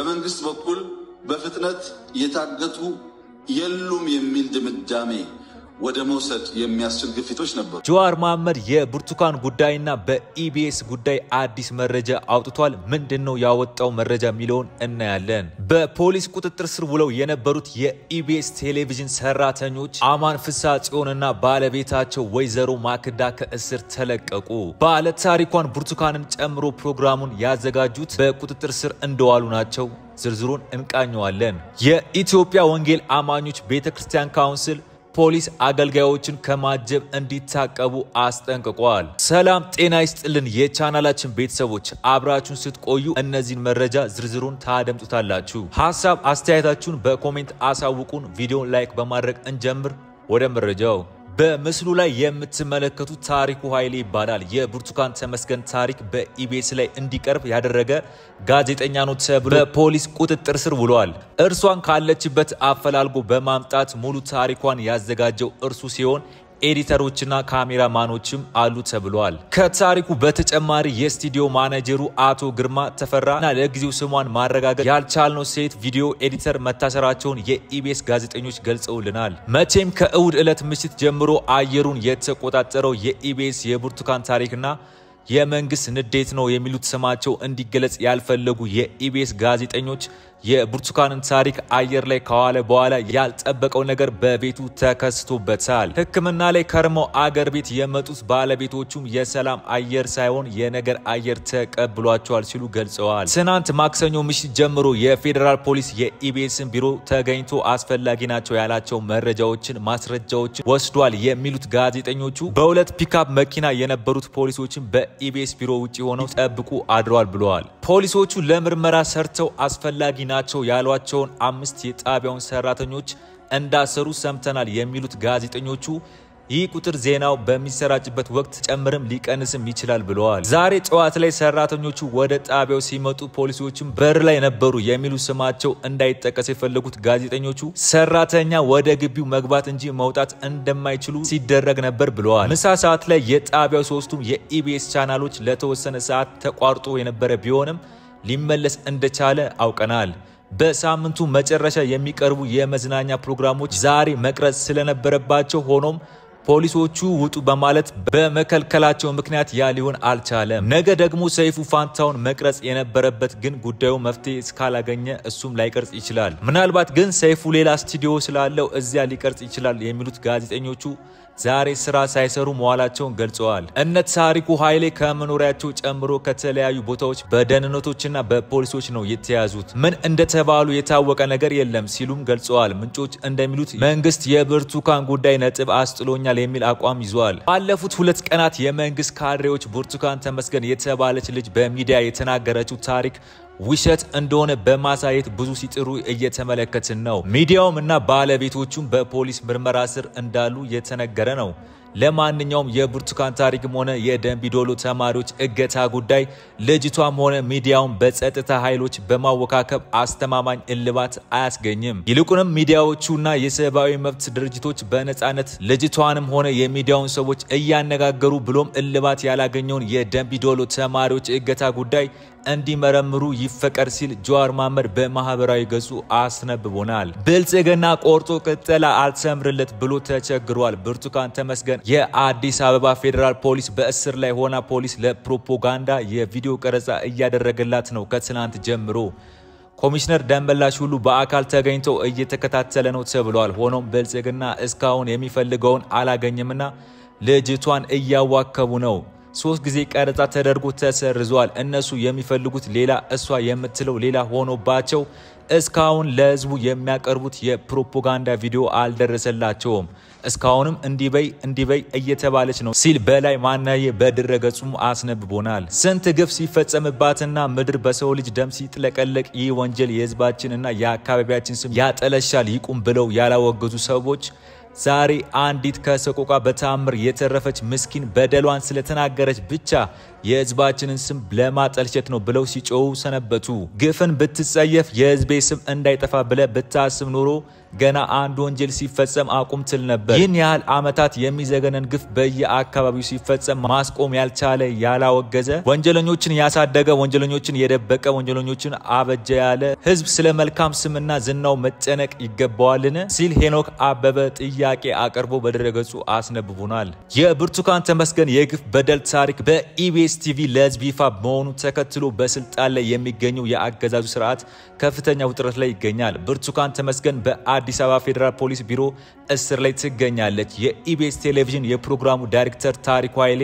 በመንግስት በኩል በፍጥነት የታገቱ የሉም የሚል ድምዳሜ ወደ መውሰድ የሚያስችል ግፊቶች ነበሩ። ጀዋር መሐመድ የብርቱካን ጉዳይና በኢቢኤስ ጉዳይ አዲስ መረጃ አውጥቷል። ምንድነው ያወጣው መረጃ ሚሊዮን እናያለን። በፖሊስ ቁጥጥር ስር ውለው የነበሩት የኢቢኤስ ቴሌቪዥን ሰራተኞች አማን ፍስሐ ጽዮንና ባለቤታቸው ወይዘሮ ማክዳ ከእስር ተለቀቁ። ባለ ታሪኳን ብርቱካንን ጨምሮ ፕሮግራሙን ያዘጋጁት በቁጥጥር ስር እንደዋሉ ናቸው። ዝርዝሩን እንቃኘዋለን። የኢትዮጵያ ወንጌል አማኞች ቤተክርስቲያን ካውንስል ፖሊስ አገልጋዮችን ከማጀብ እንዲታቀቡ አስጠንቅቋል። ሰላም ጤና ይስጥልን የቻናላችን ቤተሰቦች፣ አብራችሁን ስትቆዩ እነዚህን መረጃ ዝርዝሩን ታደምጡታላችሁ። ሐሳብ አስተያየታችሁን በኮሜንት አሳውቁን። ቪዲዮን ላይክ በማድረግ እንጀምር። ወደ መረጃው በምስሉ ላይ የምትመለከቱት ታሪኩ ኃይሌ ይባላል። የብርቱካን ተመስገን ታሪክ በኢቢኤስ ላይ እንዲቀርብ ያደረገ ጋዜጠኛ ነው ተብሎ በፖሊስ ቁጥጥር ስር ውሏል። እርሷን ካለችበት አፈላልጎ በማምጣት ሙሉ ታሪኳን ያዘጋጀው እርሱ ሲሆን ኤዲተሮችና ካሜራማኖችም አሉ ተብሏል። ከታሪኩ በተጨማሪ የስቱዲዮ ማኔጀሩ አቶ ግርማ ተፈራና ለጊዜው ስሟን ማረጋገጥ ያልቻልነው ሴት ቪዲዮ ኤዲተር መታሰራቸውን የኢቢኤስ ጋዜጠኞች ገልጸውልናል። መቼም ከእሁድ ዕለት ምሽት ጀምሮ አየሩን የተቆጣጠረው የኢቢኤስ የብርቱካን ታሪክና የመንግስት ንዴት ነው የሚሉት ስማቸው እንዲገለጽ ያልፈለጉ የኢቢኤስ ጋዜጠኞች የብርቱካንን ታሪክ አየር ላይ ከዋለ በኋላ ያልጠበቀው ነገር በቤቱ ተከስቶበታል። ሕክምና ላይ ከርመው አገር ቤት የመጡት ባለቤቶቹም የሰላም አየር ሳይሆን የነገር አየር ተቀብሏቸዋል ሲሉ ገልጸዋል። ትናንት ማክሰኞ ምሽት ጀምሮ የፌደራል ፖሊስ የኢቢኤስን ቢሮ ተገኝቶ አስፈላጊ ናቸው ያላቸው መረጃዎችን ማስረጃዎችን ወስዷል የሚሉት ጋዜጠኞቹ በሁለት ፒካፕ መኪና የነበሩት ፖሊሶችን በኢቢኤስ ቢሮ ውጪ ሆነው ጠብቁ አድረዋል ብለዋል። ፖሊሶቹ ለምርመራ ሰርተው አስፈላጊ ናቸው ያሏቸውን 5 የጣቢያውን ሰራተኞች እንዳሰሩ ሰምተናል የሚሉት ጋዜጠኞቹ ይህ ቁጥር ዜናው በሚሰራጭበት ወቅት ጨምርም ሊቀንስም ይችላል ብለዋል። ዛሬ ጠዋት ላይ ሰራተኞቹ ወደ ጣቢያው ሲመጡ ፖሊሶችም በር ላይ ነበሩ የሚሉ ስማቸው እንዳይጠቀስ የፈለጉት ጋዜጠኞቹ ሰራተኛ ወደ ግቢው መግባት እንጂ መውጣት እንደማይችሉ ሲደረግ ነበር ብለዋል። ምሳ ሰዓት ላይ የጣቢያው ሶስቱም የኢቢኤስ ቻናሎች ለተወሰነ ሰዓት ተቋርጦ የነበረ ቢሆንም ሊመለስ እንደቻለ አውቀናል። በሳምንቱ መጨረሻ የሚቀርቡ የመዝናኛ ፕሮግራሞች ዛሬ መቅረጽ ስለነበረባቸው ሆኖም ፖሊሶቹ ውጡ በማለት በመከልከላቸው ምክንያት ያ ሊሆን አልቻለም። ነገ ደግሞ ሰይፉ ፋንታውን መቅረጽ የነበረበት ግን ጉዳዩ መፍትሄ እስካላገኘ እሱም ላይቀርጽ ይችላል። ምናልባት ግን ሰይፉ ሌላ ስቱዲዮ ስላለው እዚያ ሊቀርጽ ይችላል የሚሉት ጋዜጠኞቹ ዛሬ ስራ ሳይሰሩ መዋላቸውን ገልጸዋል። እነ ታሪኩ ኃይሌ ከመኖሪያቸው ጨምሮ ከተለያዩ ቦታዎች በደህንነቶችና በፖሊሶች ነው የተያዙት። ምን እንደተባሉ የታወቀ ነገር የለም ሲሉም ገልጸዋል። ምንጮች እንደሚሉት መንግስት የብርቱካን ጉዳይ ነጥብ አስጥሎኛል የሚል አቋም ይዟል። ባለፉት 2 ቀናት የመንግስት ካድሬዎች ብርቱካን ተመስገን የተባለች ልጅ በሚዲያ የተናገረችው ታሪክ ውሸት እንደሆነ በማሳየት ብዙ ሲጥሩ እየተመለከትን ነው። ሚዲያውም እና ባለቤቶቹም በፖሊስ ምርመራ ስር እንዳሉ የተነገረ ነው። ለማንኛውም የብርቱካን ታሪክም ሆነ የደምቢዶሎ ተማሪዎች እገታ ጉዳይ ልጅቷም ሆነ ሚዲያውን በጸጥታ ኃይሎች በማወካከብ አስተማማኝ እልባት አያስገኝም። ይልቁንም ሚዲያዎቹና የሰብአዊ መብት ድርጅቶች በነጻነት ልጅቷንም ሆነ የሚዲያውን ሰዎች እያነጋገሩ ብሎም እልባት ያላገኘውን የደምቢዶሎ ተማሪዎች እገታ ጉዳይ እንዲመረምሩ ይፈቀድ ሲል ጀዋር መሐመድ በማህበራዊ ገጹ አስነብቦናል። ብልጽግና ቆርጦ ቅጠላ አልሰምርለት ብሎ ተቸግሯል። ብርቱካን ተመስገን የአዲስ አበባ ፌደራል ፖሊስ በእስር ላይ ሆና ፖሊስ ለፕሮፓጋንዳ የቪዲዮ ቀረጻ እያደረገላት ነው ከትናንት ጀምሮ። ኮሚሽነር ደንበላሽ ሁሉ በአካል ተገኝተው እየተከታተለ ነው ተብሏል። ሆኖም ብልጽግና እስካሁን የሚፈልገውን አላገኘምና ልጅቷን እያዋከቡ ነው። 3 ጊዜ ቀረጻ ተደርጎ ተሰርዟል። እነሱ የሚፈልጉት ሌላ እሷ የምትለው ሌላ ሆኖባቸው እስካሁን ለህዝቡ የሚያቀርቡት የፕሮፓጋንዳ ቪዲዮ አልደረሰላቸውም። እስካሁንም እንዲበይ እየተባለች ነው ሲል በላይ ማናየ በድረገጹም አስነብቦናል። ስንት ግፍ ሲፈጸምባትና ምድር በሰው ልጅ ደም ሲጥለቀለቅ ይህ ወንጀል የህዝባችንና የአካባቢያችን ስም ያጠለሻል ይቁም ብለው ያላወገዙ ሰዎች ዛሬ አንዲት ከሰቆቃ በታምር የተረፈች ምስኪን በደሏን ስለተናገረች ብቻ የህዝባችንን ስም ለማጠልሸት ነው ብለው ሲጮሁ ሰነበቱ። ግፍን ብትጸየፍ የህዝቤ ስም እንዳይጠፋ ብለ ብታስብ ኖሮ ገና አንድ ወንጀል ሲፈጸም አቁም ትል ነበር። ይህን ያህል አመታት የሚዘገነን ግፍ በየአካባቢው ሲፈጸም ማስቆም ያልቻለ ያላወገዘ ወንጀለኞችን ያሳደገ ወንጀለኞችን የደበቀ ወንጀለኞችን አበጀ ያለ ህዝብ ስለ መልካም ስምና ዝናው መጨነቅ ይገባዋልን ሲል ሄኖክ አበበ ጥያቄ አቅርቦ በድረገጹ አስነብቡናል። የብርቱካን ተመስገን የግፍ በደል ታሪክ በኢቢኤስ ቲቪ ለህዝብ ይፋ መሆኑ ተከትሎ በስልጣን ላይ የሚገኘው የአገዛዙ ስርዓት ከፍተኛ ውጥረት ላይ ይገኛል። ብርቱካን ተመስገን በአዲስ አበባ ፌደራል ፖሊስ ቢሮ እስር ላይ ትገኛለች። የኢቢኤስ ቴሌቪዥን የፕሮግራሙ ዳይሬክተር ታሪኩ ኃይሌ፣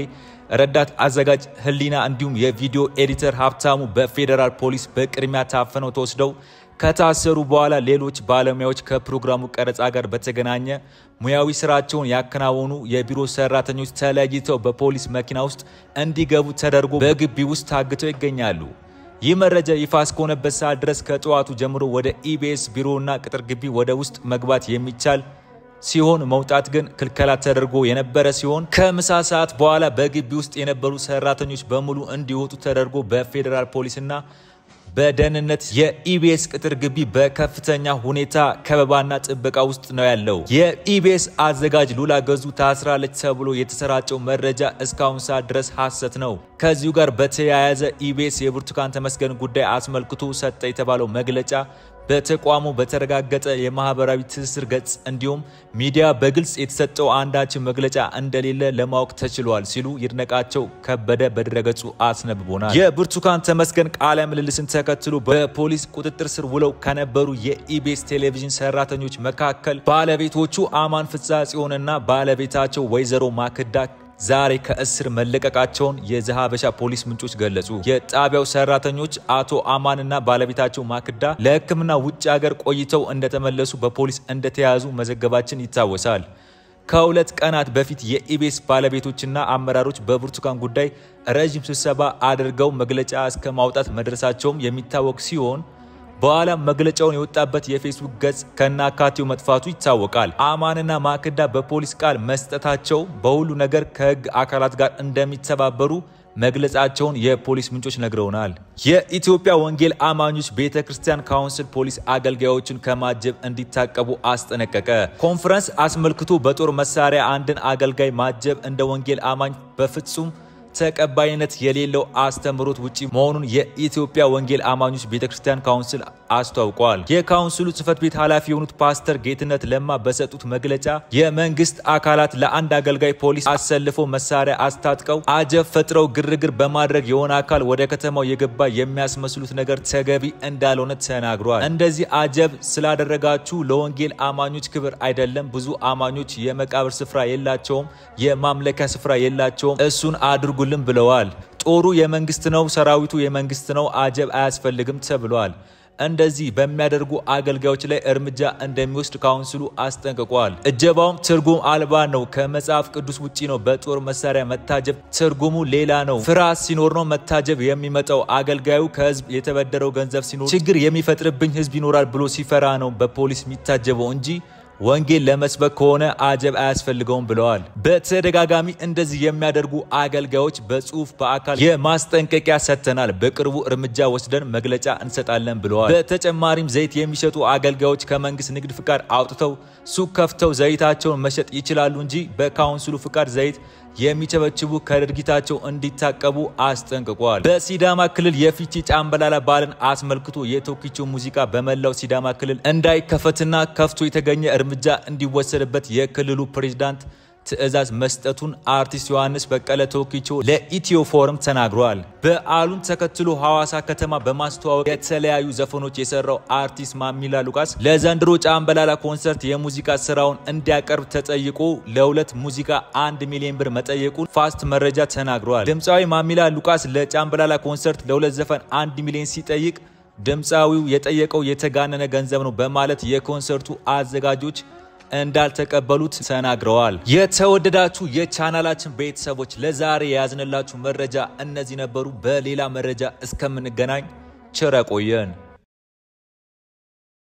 ረዳት አዘጋጅ ህሊና እንዲሁም የቪዲዮ ኤዲተር ሀብታሙ በፌደራል ፖሊስ በቅድሚያ ታፈነው ተወስደው ከታሰሩ በኋላ ሌሎች ባለሙያዎች ከፕሮግራሙ ቀረጻ ጋር በተገናኘ ሙያዊ ስራቸውን ያከናወኑ የቢሮ ሰራተኞች ተለይተው በፖሊስ መኪና ውስጥ እንዲገቡ ተደርጎ በግቢ ውስጥ ታግተው ይገኛሉ። ይህ መረጃ ይፋ እስከሆነበት ሰዓት ድረስ ከጠዋቱ ጀምሮ ወደ ኢቢኤስ ቢሮና ቅጥር ግቢ ወደ ውስጥ መግባት የሚቻል ሲሆን መውጣት ግን ክልከላ ተደርጎ የነበረ ሲሆን ከምሳ ሰዓት በኋላ በግቢ ውስጥ የነበሩ ሰራተኞች በሙሉ እንዲወጡ ተደርጎ በፌደራል ፖሊስና በደህንነት የኢቢኤስ ቅጥር ግቢ በከፍተኛ ሁኔታ ከበባና ጥበቃ ውስጥ ነው ያለው። የኢቢኤስ አዘጋጅ ሉላ ገዙ ታስራለች ተብሎ የተሰራጨው መረጃ እስካሁን ሰዓት ድረስ ሐሰት ነው። ከዚሁ ጋር በተያያዘ ኢቢኤስ የብርቱካን ተመስገን ጉዳይ አስመልክቶ ሰጠ የተባለው መግለጫ በተቋሙ በተረጋገጠ የማህበራዊ ትስስር ገጽ እንዲሁም ሚዲያ በግልጽ የተሰጠው አንዳች መግለጫ እንደሌለ ለማወቅ ተችሏል ሲሉ ይድነቃቸው ከበደ በድረገጹ አስነብቦናል። የብርቱካን ተመስገን ቃለ ምልልስን ተከትሎ በፖሊስ ቁጥጥር ስር ውለው ከነበሩ የኢቢኤስ ቴሌቪዥን ሰራተኞች መካከል ባለቤቶቹ አማን ፍስሐ ጽዮንና ባለቤታቸው ወይዘሮ ማክዳ ዛሬ ከእስር መለቀቃቸውን የዘሃበሻ ፖሊስ ምንጮች ገለጹ። የጣቢያው ሰራተኞች አቶ አማንና ባለቤታቸው ማክዳ ለሕክምና ውጭ ሀገር ቆይተው እንደተመለሱ በፖሊስ እንደተያዙ መዘገባችን ይታወሳል። ከሁለት ቀናት በፊት የኢቢኤስ ባለቤቶችና አመራሮች በብርቱካን ጉዳይ ረጅም ስብሰባ አድርገው መግለጫ እስከ ማውጣት መድረሳቸውም የሚታወቅ ሲሆን በኋላ መግለጫውን የወጣበት የፌስቡክ ገጽ ከናካቴው መጥፋቱ ይታወቃል። አማንና ማክዳ በፖሊስ ቃል መስጠታቸው በሁሉ ነገር ከህግ አካላት ጋር እንደሚተባበሩ መግለጻቸውን የፖሊስ ምንጮች ነግረውናል። የኢትዮጵያ ወንጌል አማኞች ቤተክርስቲያን ካውንስል ፖሊስ አገልጋዮችን ከማጀብ እንዲታቀቡ አስጠነቀቀ። ኮንፈረንስ አስመልክቶ በጦር መሳሪያ አንድን አገልጋይ ማጀብ እንደ ወንጌል አማኝ በፍጹም ተቀባይነት የሌለው አስተምሮት ውጪ መሆኑን የኢትዮጵያ ወንጌል አማኞች ቤተክርስቲያን ካውንስል አስታውቋል። የካውንስሉ ጽህፈት ቤት ኃላፊ የሆኑት ፓስተር ጌትነት ለማ በሰጡት መግለጫ የመንግስት አካላት ለአንድ አገልጋይ ፖሊስ አሰልፎ መሳሪያ አስታጥቀው አጀብ ፈጥረው ግርግር በማድረግ የሆነ አካል ወደ ከተማው የገባ የሚያስመስሉት ነገር ተገቢ እንዳልሆነ ተናግሯል። እንደዚህ አጀብ ስላደረጋችሁ ለወንጌል አማኞች ክብር አይደለም። ብዙ አማኞች የመቃብር ስፍራ የላቸውም፣ የማምለኪያ ስፍራ የላቸውም። እሱን አድርጉልን ብለዋል። ጦሩ የመንግስት ነው፣ ሰራዊቱ የመንግስት ነው፣ አጀብ አያስፈልግም ተብሏል። እንደዚህ በሚያደርጉ አገልጋዮች ላይ እርምጃ እንደሚወስድ ካውንስሉ አስጠንቅቋል። እጀባውም ትርጉም አልባ ነው፣ ከመጽሐፍ ቅዱስ ውጪ ነው። በጦር መሳሪያ መታጀብ ትርጉሙ ሌላ ነው። ፍርሃት ሲኖር ነው መታጀብ የሚመጣው። አገልጋዩ ከህዝብ የተበደረው ገንዘብ ሲኖር ችግር የሚፈጥርብኝ ህዝብ ይኖራል ብሎ ሲፈራ ነው በፖሊስ የሚታጀበው እንጂ ወንጌል ለመስበክ ከሆነ አጀብ አያስፈልገውም ብለዋል። በተደጋጋሚ እንደዚህ የሚያደርጉ አገልጋዮች በጽሁፍ በአካል የማስጠንቀቂያ ሰጥተናል፣ በቅርቡ እርምጃ ወስደን መግለጫ እንሰጣለን ብለዋል። በተጨማሪም ዘይት የሚሸጡ አገልጋዮች ከመንግስት ንግድ ፍቃድ አውጥተው ሱቅ ከፍተው ዘይታቸውን መሸጥ ይችላሉ እንጂ በካውንስሉ ፍቃድ ዘይት የሚቸበችቡ ከድርጊታቸው እንዲታቀቡ አስጠንቅቋል። በሲዳማ ክልል የፊቺ ጫምበላላ በዓልን አስመልክቶ የቶኪቾ ሙዚቃ በመላው ሲዳማ ክልል እንዳይከፈትና ከፍቶ የተገኘ እርምጃ እንዲወሰድበት የክልሉ ፕሬዝዳንት ትዕዛዝ መስጠቱን አርቲስት ዮሐንስ በቀለ ቶኪቾ ለኢትዮ ፎረም ተናግሯል። በዓሉን ተከትሎ ሐዋሳ ከተማ በማስተዋወቅ የተለያዩ ዘፈኖች የሰራው አርቲስት ማሚላ ሉቃስ ለዘንድሮ ጫምበላላ ኮንሰርት የሙዚቃ ስራውን እንዲያቀርብ ተጠይቆ ለሁለት ሙዚቃ 1 ሚሊዮን ብር መጠየቁን ፋስት መረጃ ተናግሯል። ድምፃዊ ማሚላ ሉቃስ ለጫምበላላ ኮንሰርት ለሁለት ዘፈን 1 ሚሊዮን ሲጠይቅ ድምፃዊው የጠየቀው የተጋነነ ገንዘብ ነው በማለት የኮንሰርቱ አዘጋጆች እንዳልተቀበሉት ተናግረዋል። የተወደዳችሁ የቻናላችን ቤተሰቦች ለዛሬ ያዝንላችሁ መረጃ እነዚህ ነበሩ። በሌላ መረጃ እስከምንገናኝ ቸር ቆየን።